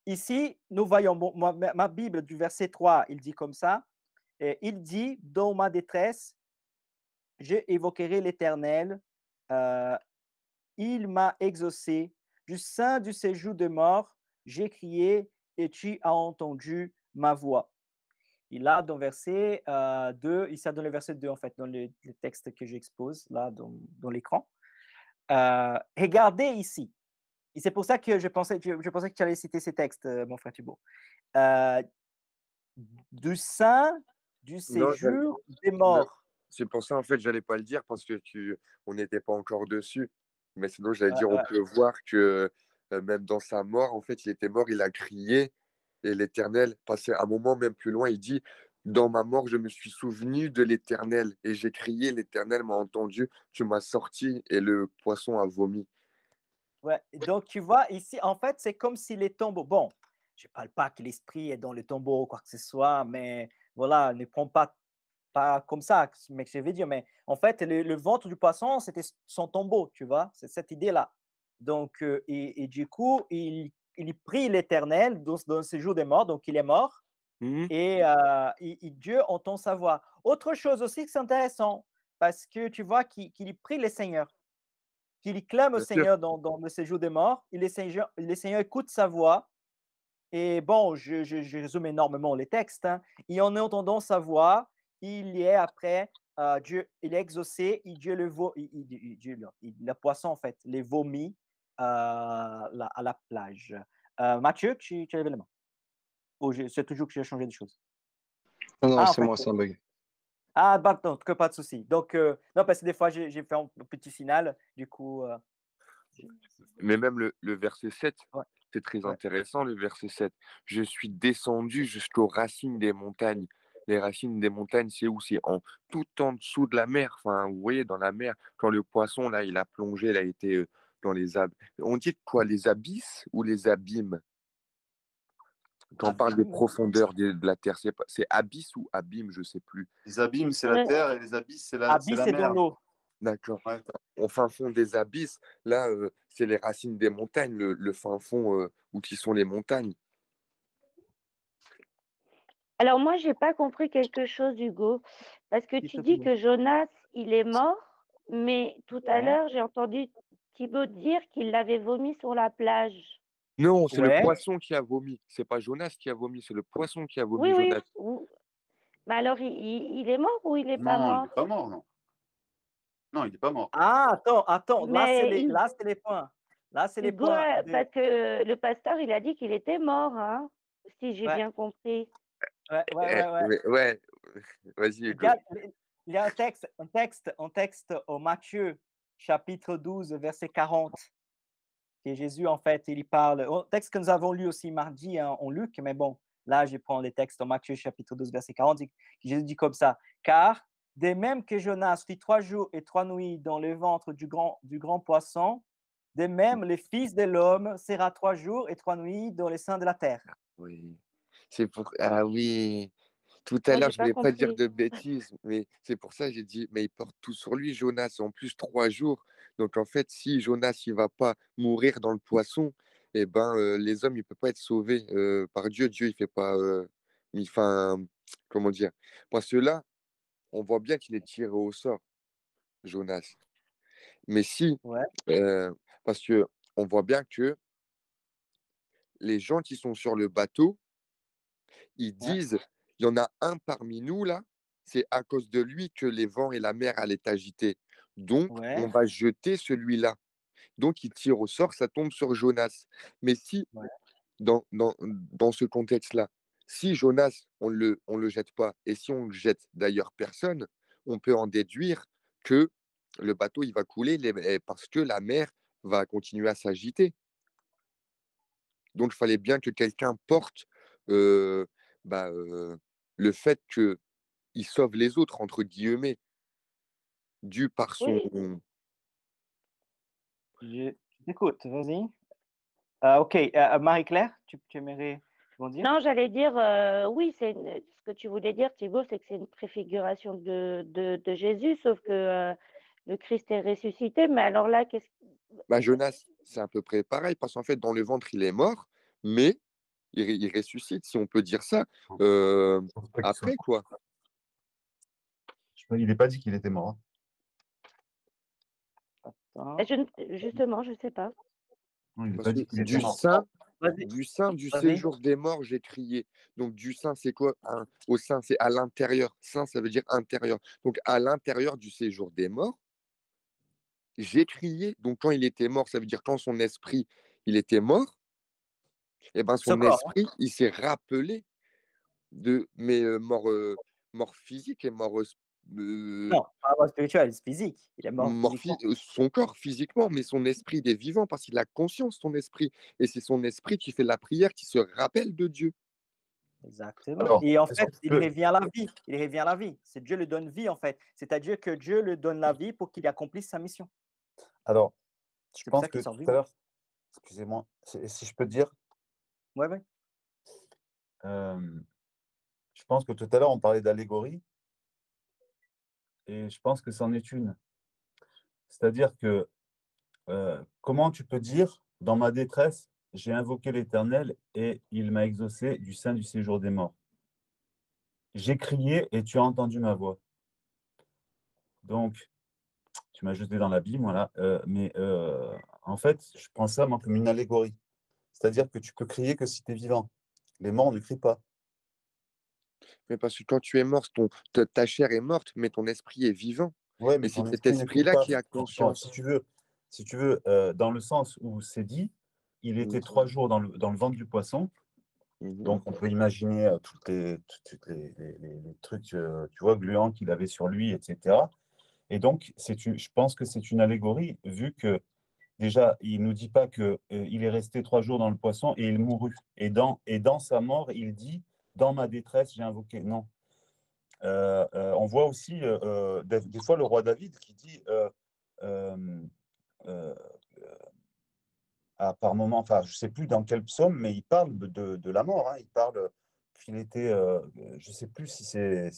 ici, nous voyons, ma Bible du verset 3, il dit comme ça, et il dit, dans ma détresse, je évoquerai l'Éternel, euh, il m'a exaucé, du sein du séjour de mort, j'ai crié et tu as entendu ma voix. Et là, dans verset 2, il dans le verset 2, en fait, dans le texte que j'expose, là, dans l'écran. Regardez ici. Et c'est pour ça que je pensais que tu allais citer ces textes, mon frère Thibault. Euh, du sein du Non, séjour des non, morts. c'est pour ça, en fait, j'allais pas le dire parce que on n'était pas encore dessus. Mais sinon, j'allais Ouais, dire, on ouais, peut voir que même dans sa mort, en fait, il était mort, il a crié et l'Éternel, passé un moment même plus loin, il dit, dans ma mort, je me suis souvenu de l'Éternel et j'ai crié, l'Éternel m'a entendu, tu m'as sorti et le poisson a vomi. ouais. Donc, tu vois, ici, en fait, c'est comme si les tombeaux. Bon, je ne parle pas que l'esprit est dans le tombeau ou quoi que ce soit, mais voilà, ne prends pas comme ça, mais je vais dire, mais en fait, le ventre du poisson, c'était son tombeau, tu vois, c'est cette idée-là. Donc, et du coup, il prie l'Éternel dans ce jour des morts, donc il est mort, Mhm. et Dieu entend sa voix. Autre chose aussi que c'est intéressant, parce que tu vois qu'il prie le Seigneur, qu'il clame au Bien sûr. Seigneur dans le séjour des morts, et le Seigneur écoute sa voix, et bon, je résume énormément les textes, hein. Et en entendant sa voix, il est après, Dieu, il est exaucé, et Dieu le poisson, en fait, les vomit à la plage. Mathieu, tu as l'événement. Oh, c'est toujours que j'ai changé de choses. Non, non, Ah, en c'est fait, moi, c'est un bug. ah, bah, non, que pas de souci. Donc, non, parce que des fois, j'ai fait un petit signal, du coup, j'ai- Mais même le verset 7, ouais, c'est très ouais. intéressant, le verset 7. Je suis descendu jusqu'aux racines des montagnes. Les racines des montagnes, c'est où? C'est tout en dessous de la mer. Enfin, vous voyez, dans la mer, quand le poisson, là, il a plongé, il a été dans les abysses. On dit quoi, les abysses ou les abîmes? Quand on parle des Abîme. profondeurs de la terre, c'est abysse ou abîme, je sais plus. Les abîmes, c'est la Ouais. terre et les abysses, c'est Abysse, la c'est dans mer. l'eau. D'accord. Ouais. Au fin fond des abysses, là, c'est les racines des montagnes, le fin fond où qui sont les montagnes. Alors moi, j'ai pas compris quelque chose, Hugo, parce que tu Dites-le, dis Thibault. que Jonas, il est mort, mais tout à Ouais. l'heure, j'ai entendu Thibaut dire qu'il l'avait vomi sur la plage. Non, c'est le Ouais. poisson qui a vomi. C'est pas Jonas qui a vomi, c'est le poisson qui a Oui, vomi oui. Jonas. Mais alors, il est mort ou il n'est pas Non, il mort? n'est pas mort, non. Non, il n'est pas mort. Ah, attends, Mais là, c'est les points. Là, c'est les Hugo, points parce que le pasteur, il a dit qu'il était mort, hein, si j'ai ouais, bien compris. ouais. Ouais, vas-y, Hugo. Regarde, il y a un texte au Matthieu, chapitre 12, verset 40, que Jésus, en fait, il y parle. Un texte que nous avons lu aussi mardi, hein, en Luc, mais bon, là, je prends les textes au Matthieu, chapitre 12, verset 40, que Jésus dit comme ça. Car, de même que Jonas fit 3 jours et 3 nuits dans le ventre du grand poisson, de même, le Fils de l'homme sera 3 jours et 3 nuits dans les seins de la terre. Oui. C'est pour. Ah oui. Tout à Moi, l'heure, j'ai je pas voulais pas dire compris. de bêtises, mais c'est pour ça que j'ai dit, mais il porte tout sur lui, Jonas, en plus 3 jours. Donc en fait, si Jonas il va pas mourir dans le poisson, eh ben les hommes, ils peuvent pas être sauvés par Dieu. Dieu, il fait pas, enfin, comment dire? Parce que là, on voit bien qu'il est tiré au sort, Jonas. Mais si, Ouais, euh, parce que on voit bien que les gens qui sont sur le bateau, ils ouais, disent, il y en a un parmi nous là, c'est à cause de lui que les vents et la mer allaient agiter. Donc, ouais, on va jeter celui-là. Donc, il tire au sort, ça tombe sur Jonas. Mais si, ouais. dans ce contexte-là, si Jonas, on le jette pas, et si on le jette d'ailleurs personne, on peut en déduire que le bateau, il va couler parce que la mer va continuer à s'agiter. Donc, il fallait bien que quelqu'un porte euh, bah, le fait qu'il sauve les autres, entre guillemets, dû par son. Oui. Je t'écoute, vas-y. Ok, Marie-Claire, tu aimerais dire? Non, j'allais dire, oui, ce que tu voulais dire, Thibaut, c'est que c'est une préfiguration de Jésus, sauf que le Christ est ressuscité. Mais alors là, Bah, Jonas, c'est à peu près pareil, parce qu'en fait, dans le ventre, il est mort, mais il ressuscite, si on peut dire ça, Je pense pas qu'il soit après, quoi. Il n'est pas dit qu'il était mort. Hein. Attends. Justement, je ne sais pas. Non, il n'est Parce pas dit que qu'il était mort. Vas-y. du sein du Vas-y. séjour des morts, j'ai crié. Donc, du sein, c'est quoi? Au sein, c'est à l'intérieur. Sein, ça veut dire intérieur. Donc, à l'intérieur du séjour des morts, j'ai crié. Donc, quand il était mort, ça veut dire quand son esprit, il était mort, et ben Ce son corps, hein. esprit, il s'est rappelé de mes morts physiques et morts Non, pas mort spirituel, c'est physique. Il est mort physiquement. son corps physiquement, mais son esprit il est vivant parce qu'il a conscience, son esprit. Et c'est son esprit qui fait la prière, qui se rappelle de Dieu. Exactement. Alors, Et en est-ce fait, que tu il peux- revient à la vie. Il revient à la vie. C'est Dieu lui donne vie, en fait. C'est-à-dire que Dieu lui donne la vie pour qu'il accomplisse sa mission. Alors, je C'est pour pense ça que qu'il sort tout vivant. à l'heure, excusez-moi, si je peux te dire, Ouais, ouais. je pense que tout à l'heure, on parlait d'allégorie, et je pense que c'en est une. C'est-à-dire que comment tu peux dire, dans ma détresse, j'ai invoqué l'Éternel et il m'a exaucé du sein du séjour des morts. J'ai crié et tu as entendu ma voix. Donc, tu m'as jeté dans l'abîme, voilà. Mais en fait, je prends ça moi, comme une allégorie. C'est-à-dire que tu peux crier que si tu es vivant. Les morts ne crient pas. Mais parce que quand tu es mort, ta chair est morte, mais ton esprit est vivant. Ouais, mais Et c'est ton cet esprit ne crie esprit-là pas. qui a Attends, conscience. si tu veux dans le sens où c'est dit, il était 3 jours dans le ventre du poisson. Donc, on peut imaginer tous les trucs, tu vois, gluants qu'il avait sur lui, etc. Et donc, je pense que c'est une allégorie, vu que déjà, il ne nous dit pas qu'il est resté 3 jours dans le poisson et il mourut. Et dans sa mort, il dit, dans ma détresse, j'ai invoqué. Non. On voit aussi des fois le roi David qui dit par moment, enfin, je ne sais plus dans quel psaume, mais il parle de la mort. Hein. Il parle qu'il était, je ne sais plus si c'est.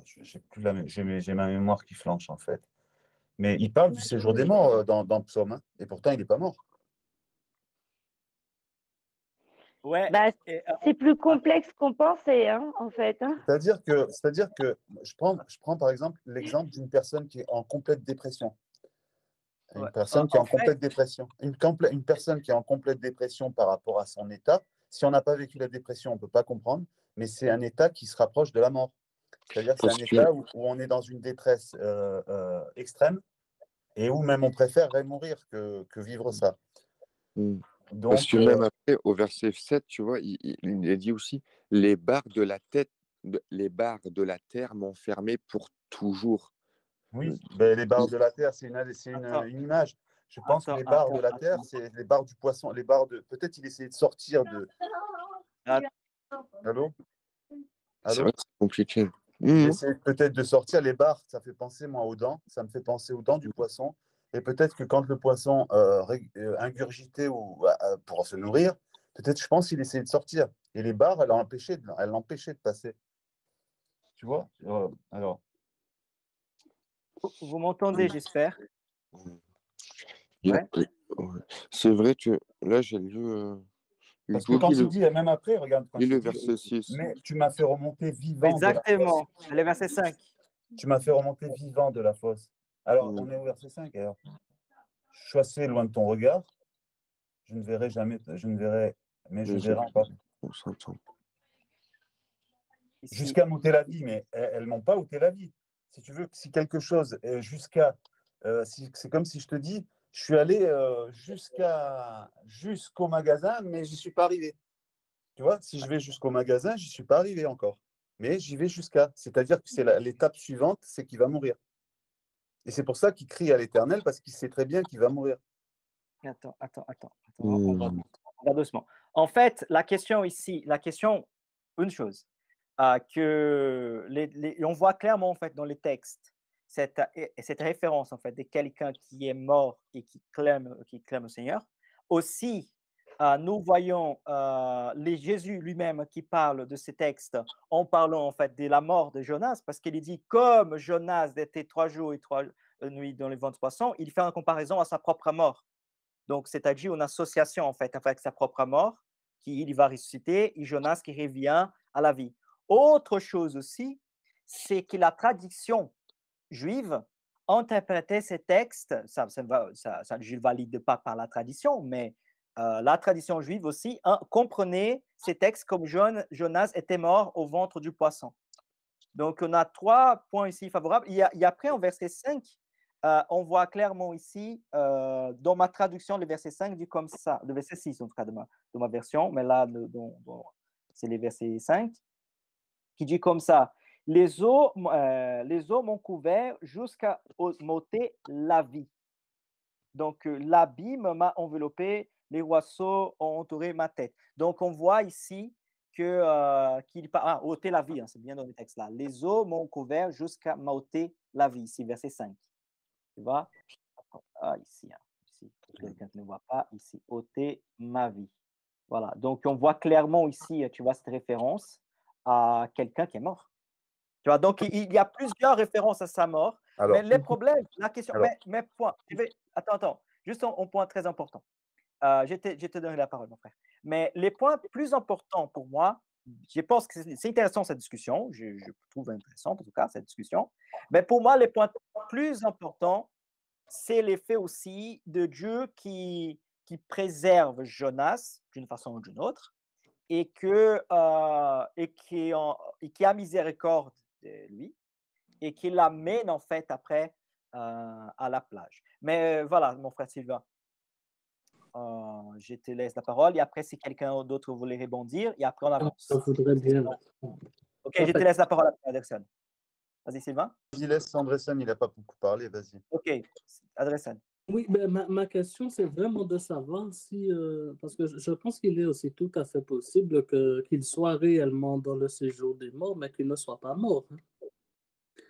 J'ai ma mémoire qui flanche, en fait. Mais il parle du séjour des morts dans le psaume. Hein. Et pourtant, il n'est pas mort. Ouais. Bah, c'est plus complexe qu'on pensait, hein, en fait. Hein. C'est-à-dire que je prends par exemple l'exemple d'une personne qui est en complète dépression. Une personne qui est en complète dépression. Une personne qui est en complète dépression par rapport à son état. Si on n'a pas vécu la dépression, on ne peut pas comprendre, mais c'est un état qui se rapproche de la mort. C'est-à-dire que c'est un état où on est dans une détresse extrême et où même on préférerait mourir que vivre ça. Donc, parce que même après, au verset 7, tu vois, il est dit aussi, les barres de la terre m'ont fermé pour toujours. Oui, ben, les barres de la terre, c'est une image. Je pense que les barres de la terre, c'est les barres du poisson, les barres de. Peut-être il essayait de sortir de. Allô? C'est vrai que c'est compliqué. Il essaie peut-être de sortir les barres, ça fait penser moi aux dents, ça me fait penser aux dents du poisson. Et peut-être que quand le poisson ingurgitait pour se nourrir, peut-être je pense qu'il essayait de sortir. Et les barres, elles l'empêchaient de passer. Tu vois? Alors. Vous m'entendez, j'espère. Ouais. C'est vrai que là, j'ai lu. Parce que quand il dit, même après, regarde, quand le il verset dit, 6. mais tu m'as fait remonter vivant. Exactement, le verset 5. Tu m'as fait remonter vivant de la fosse. Alors, on est au verset 5. Alors, je suis assez loin de ton regard. Je ne verrai jamais, mais je verrai encore. On s'entend. Jusqu'à m'ôter la vie, mais elles m'ont pas ôté la vie. Si tu veux, si quelque chose est c'est comme si je te dis, je suis allé jusqu'au magasin, mais j'y suis pas arrivé. Tu vois, si je vais jusqu'au magasin, j'y suis pas arrivé encore. Mais j'y vais jusqu'à. C'est-à-dire que c'est l'étape suivante, c'est qu'il va mourir. Et c'est pour ça qu'il crie à l'Éternel, parce qu'il sait très bien qu'il va mourir. Attends. On va doucement. En fait, la question ici, une chose, que on voit clairement en fait dans les textes cette référence en fait de quelqu'un qui est mort et qui clame au Seigneur. Aussi, nous voyons Jésus lui-même qui parle de ces textes en parlant en fait de la mort de Jonas, parce qu'il dit comme Jonas était 3 jours et 3 nuits dans les ventres poissons, il fait une comparaison à sa propre mort. Donc, c'est-à-dire une association en fait avec sa propre mort qu'il va ressusciter, et Jonas qui revient à la vie. Autre chose aussi, c'est que la tradition juive interprétait ces textes, ça je ne valide pas par la tradition, mais la tradition juive aussi comprenait ces textes comme Jonas était mort au ventre du poisson. Donc, on a 3 points ici favorables. Et après, en verset 5, on voit clairement ici, dans ma traduction, le verset 5 dit comme ça, le verset 6 en tout cas de ma version, mais là, c'est le verset 5, qui dit comme ça, les eaux m'ont couvert jusqu'à m'ôter la vie. Donc, l'abîme m'a enveloppé, les oiseaux ont entouré ma tête. Donc, on voit ici qu'il parle, ôter la vie, hein, c'est bien dans le texte là. Les eaux m'ont couvert jusqu'à m'ôter la vie, ici, verset 5. Tu vois? Ici, hein, ici, pour quelqu'un qui ne voit pas, ici, ôter ma vie. Voilà, donc on voit clairement ici, tu vois, cette référence à quelqu'un qui est mort. Tu vois, donc il y a plusieurs références à sa mort. Alors, Mais les problèmes, la question, alors, mais point, attends, juste un point très important. Je te donnerai la parole, mon frère. Mais les points plus importants pour moi, je pense que c'est intéressant cette discussion, je trouve intéressant en tout cas cette discussion, mais pour moi, les points plus importants, c'est l'effet aussi de Dieu qui préserve Jonas d'une façon ou d'une autre et qui a miséricorde de lui et qui l'amène en fait après à la plage. Mais voilà, mon frère Sylvain, je te laisse la parole et après, si quelqu'un d'autre voulait rebondir, et après on avance. Je voudrais bien. Ok, je te laisse la parole à Anderson. Vas-y, Sylvain. vas-y, laisse Andresen, il n'a pas beaucoup parlé, vas-y. Ok, Anderson. Oui, ben, ma question, c'est vraiment de savoir si, parce que je pense qu'il est aussi tout à fait possible qu'il soit réellement dans le séjour des morts, mais qu'il ne soit pas mort. Hein.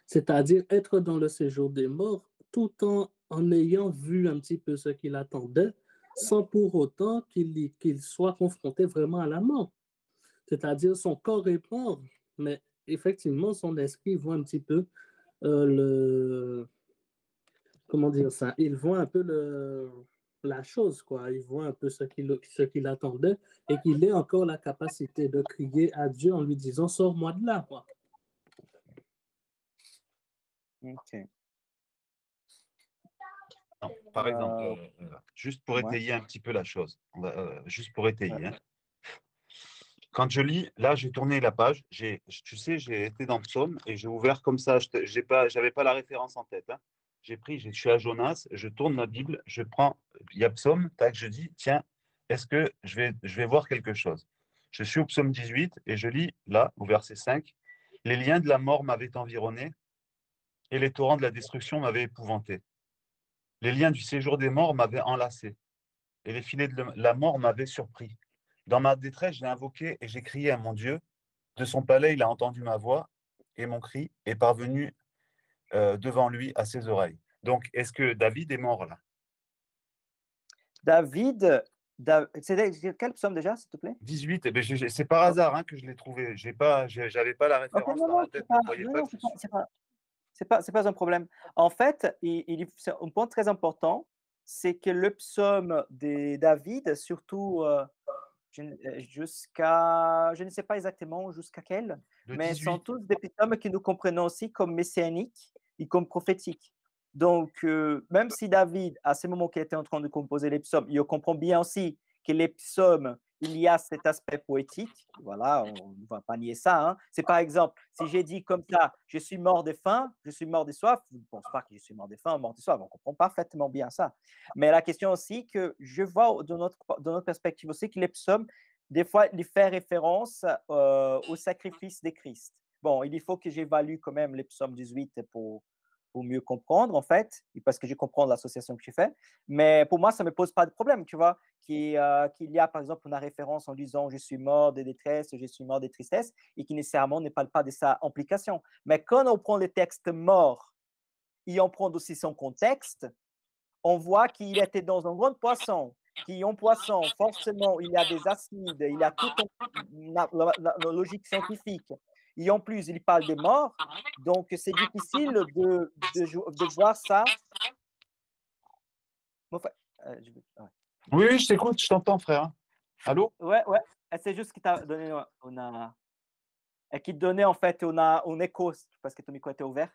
C'est-à-dire être dans le séjour des morts tout en ayant vu un petit peu ce qu'il attendait, sans pour autant qu'il soit confronté vraiment à la mort. C'est-à-dire son corps est mort, mais effectivement, son esprit voit un petit peu comment dire ça, il voit un peu la chose, quoi. Il voit un peu ce qu'il attendait et qu'il ait encore la capacité de crier à Dieu en lui disant « Sors-moi de là », quoi. Ok. Non, par exemple, juste pour étayer un petit peu la chose, juste pour étayer. Hein. Quand je lis, là, j'ai tourné la page, tu sais, j'ai été dans Psaume et j'ai ouvert comme ça, je n'avais pas la référence en tête. Hein. Je suis à Jonas, je tourne ma Bible, je prends, il y a Psaume, tac, je dis, tiens, est-ce que je vais voir quelque chose? Je suis au Psaume 18 et je lis, là, au verset 5, « Les liens de la mort m'avaient environné et les torrents de la destruction m'avaient épouvanté. Les liens du séjour des morts m'avaient enlacé et les filets de la mort m'avaient surpris. Dans ma détresse, j'ai invoqué et j'ai crié à mon Dieu. De son palais, il a entendu ma voix et mon cri est parvenu devant lui à ses oreilles. » Donc, est-ce que David est mort là? C'est quel psaume déjà, s'il te plaît? 18, eh ben, c'est par hasard hein, que je l'ai trouvé. J'avais pas la référence dans la tête. Ne croyez pas que c'est pas un problème. En fait, c'est un point très important, c'est que le psaume de David, surtout je ne sais pas exactement jusqu'à quel, mais sont tous des psaumes que nous comprenons aussi comme messianiques et comme prophétiques. Donc, même si David, à ce moment qu'il était en train de composer les psaumes, il comprend bien aussi que les psaumes, il y a cet aspect poétique. Voilà, on ne va pas nier ça. Hein. C'est par exemple, si j'ai dit comme ça, je suis mort de faim, je suis mort de soif, vous ne pensez pas que je suis mort de faim, mort de soif, on comprend parfaitement bien ça. Mais la question aussi que je vois de notre perspective aussi que les psaumes, des fois, ils font référence au sacrifice de Christ. Bon, il faut que j'évalue quand même les psaumes 18 pour mieux comprendre, en fait, parce que je comprends l'association que je fais. Mais pour moi, ça ne me pose pas de problème, tu vois, qu'il y a, par exemple, une référence en disant « je suis mort de détresse, je suis mort de tristesse », et qui nécessairement ne parle pas de sa implication. Mais quand on prend le texte mort et on prend aussi son contexte, on voit qu'il était dans un grand poisson, qui en poisson, forcément, il y a des acides, il y a toute la logique scientifique. Et en plus, il parle des morts, donc c'est difficile de voir ça. Oui, je t'écoute, je t'entends, frère. Allô? Ouais, ouais. C'est juste qu'il t'a donné qui te donnait en fait un écho parce que ton micro était ouvert.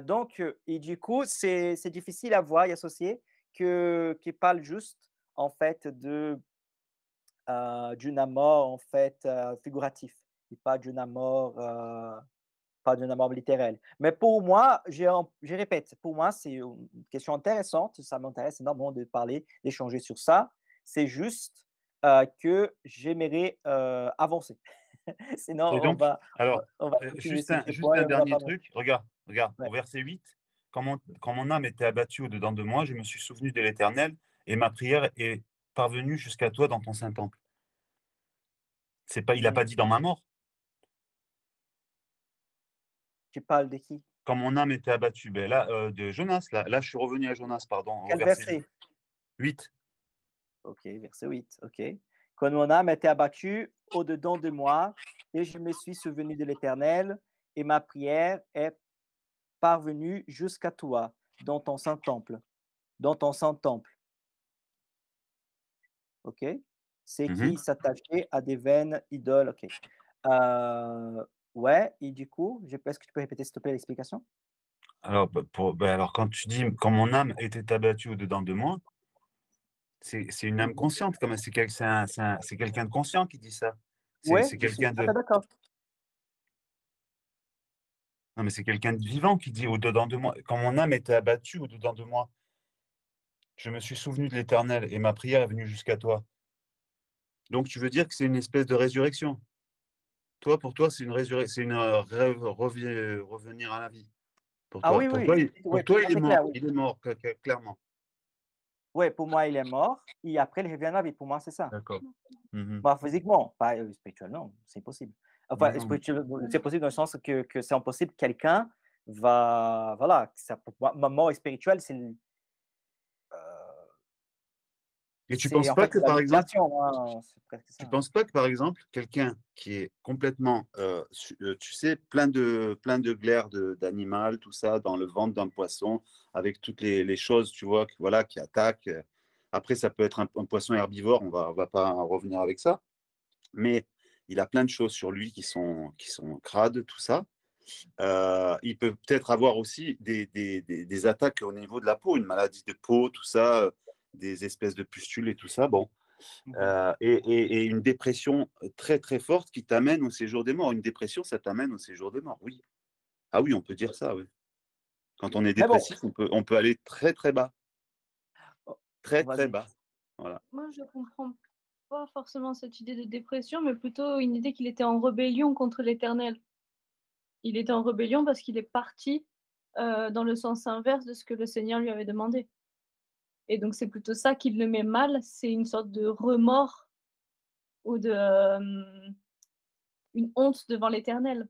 Donc, et du coup, c'est difficile à voir et associer qui parle juste en fait d'une amour en fait figuratif et pas d'une amour pas d'une amour littéral. Mais pour moi, je répète, pour moi, c'est une question intéressante. Ça m'intéresse énormément de parler, d'échanger sur ça. C'est juste que j'aimerais avancer. Sinon, Et on donc, va, alors, on va continuer juste sur un, ce juste point et un on va dernier pas avancer. truc. Regarde, regarde, Ouais. au verset 8, quand mon âme était abattue au-dedans de moi, je me suis souvenu de l'Éternel et ma prière est parvenue jusqu'à toi dans ton saint temple. Il n'a Hmm. pas dit dans ma mort. Tu parles de qui? Quand mon âme était abattue, ben là, de Jonas, là, je suis revenu à Jonas, pardon, au Quel verset verset? 8. Ok, verset 8. Ok. Quand mon âme était abattue au-dedans de moi, et je me suis souvenu de l'Éternel, et ma prière est parvenue jusqu'à toi, dans ton saint temple. Dans ton saint temple. Ok? C'est Mhm. qui s'attachait à des vaines idoles. Ok. Ouais, et du coup, est-ce que tu peux répéter, s'il te plaît, l'explication? Alors, alors, quand tu dis quand mon âme était abattue au-dedans de moi, c'est une âme consciente, comme c'est quelqu'un de conscient qui dit ça. Ouais, C'est je suis quelqu'un tout à de fait d'accord. Non, mais c'est quelqu'un de vivant qui dit au-dedans de moi. Quand mon âme était abattue au-dedans de moi, je me suis souvenu de l'Éternel et ma prière est venue jusqu'à toi. Donc tu veux dire que c'est une espèce de résurrection. Toi, pour toi, c'est une résurrection, c'est une revenir à la vie. Pour Ah toi, oui, pour oui, toi, oui, il ça est c'est mort. clair, oui. Il est mort, clairement. Ouais, pour moi, il est mort, et après, il revient à la vie. Pour moi, c'est ça. D'accord. Mhm. Bah, physiquement, pas spirituellement, c'est impossible. Enfin, Non, mais- c'est possible dans le sens que c'est impossible, quelqu'un va, voilà, pour moi, ma mort spirituelle, Et tu c'est penses en pas fait que, la par exemple, libération, hein, c'est presque tu ça. penses pas que, par exemple, quelqu'un qui est complètement, tu sais, plein de glaires d'animal, tout ça, dans le ventre d'un poisson, avec toutes les choses, tu vois, voilà, qui attaquent. Après, ça peut être un poisson herbivore, on va pas en revenir avec ça, mais il a plein de choses sur lui qui sont crades, tout ça. Il peut peut-être avoir aussi des attaques au niveau de la peau, une maladie de peau, tout ça, des espèces de pustules et tout ça. Bon, Mhm. et une dépression très très forte qui t'amène au séjour des morts. Une dépression, ça t'amène au séjour des morts, oui. Ah oui, on peut dire ça, oui. Quand on est Mais bon, dépressif, on peut aller très très bas, oh, très très vas-y. bas. Voilà. Moi, je comprends pas forcément cette idée de dépression, mais plutôt une idée qu'il était en rébellion contre l'Éternel. Il était en rébellion parce qu'il est parti dans le sens inverse de ce que le Seigneur lui avait demandé. Et donc, c'est plutôt ça qui le met mal, c'est une sorte de remords ou de une honte devant l'Éternel.